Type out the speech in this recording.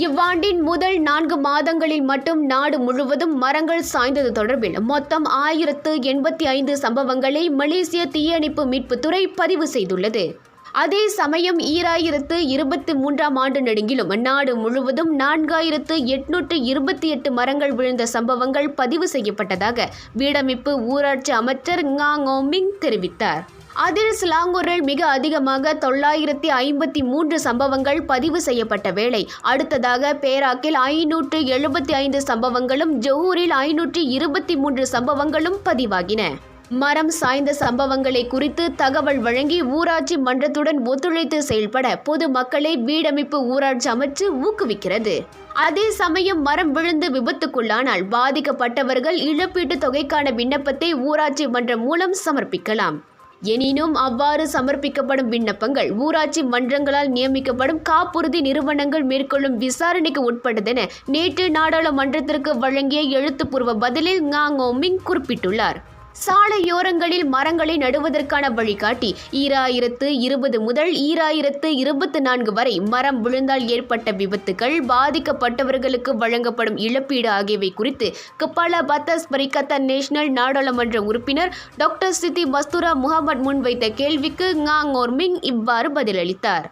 இவ்வாண்டின் முதல் 4 மாதங்களில் மட்டும் நாடு முழுவதும் மரங்கள் சாய்ந்தது தொடர்பில் மொத்தம் 1085 சம்பவங்களை மலேசிய தீயணைப்பு மீட்புத்துறை பதிவு செய்துள்ளது. அதே சமயம் 2023ஆம் ஆண்டு நெடுங்கிலும் நாடு முழுவதும் 4828 மரங்கள் விழுந்த சம்பவங்கள் பதிவு செய்யப்பட்டதாக வீடமைப்பு ஊராட்சி அமைச்சர் ஞாங் ஓமிங் தெரிவித்தார். அதில் சிலாங்கூரில் மிக அதிகமாக 953 சம்பவங்கள் பதிவு செய்யப்பட்ட வேளை அடுத்ததாக பேராக்கில் 575 சம்பவங்களும் ஜொஹூரில் 523 சம்பவங்களும் பதிவாகின. மரம் சாய்ந்த சம்பவங்களை குறித்து தகவல் வழங்கி ஊராட்சி மன்றத்துடன் ஒத்துழைத்து செயல்பட பொதுமக்களை வீடமைப்பு ஊராட்சி அமைச்சு ஊக்குவிக்கிறது. அதே சமயம் மரம் விழுந்து விபத்துக்குள்ளானால் பாதிக்கப்பட்டவர்கள் இழப்பீட்டுத் தொகைக்கான விண்ணப்பத்தை ஊராட்சி மன்றம் மூலம் சமர்ப்பிக்கலாம். எனினும் அவ்வாறு சமர்ப்பிக்கப்படும் விண்ணப்பங்கள் ஊராட்சி மன்றங்களால் நியமிக்கப்படும் காப்புறுதி நிறுவனங்கள் மேற்கொள்ளும் விசாரணைக்கு உட்பட்டதென நேற்று நாடாளுமன்றத்திற்கு வழங்கிய எழுத்துப்பூர்வ பதிலில் ஞாங் ஓமிங் குறிப்பிட்டுள்ளார். சாலையோரங்களில் மரங்களை நடுவதற்கான வழிகாட்டி 2020 முதல் 2024 வரை மரம் விழுந்தால் ஏற்பட்ட விபத்துகள், பாதிக்கப்பட்டவர்களுக்கு வழங்கப்படும் இழப்பீடு ஆகியவை குறித்து கபாலா பத்தாஸ் பரிகத்தன் நேஷனல் நாடாளுமன்ற உறுப்பினர் டாக்டர் சித்தி மஸ்தூரா முகமது முன்வைத்த கேள்விக்கு ஞாங் ஓமிங் இவ்வாறு பதிலளித்தார்.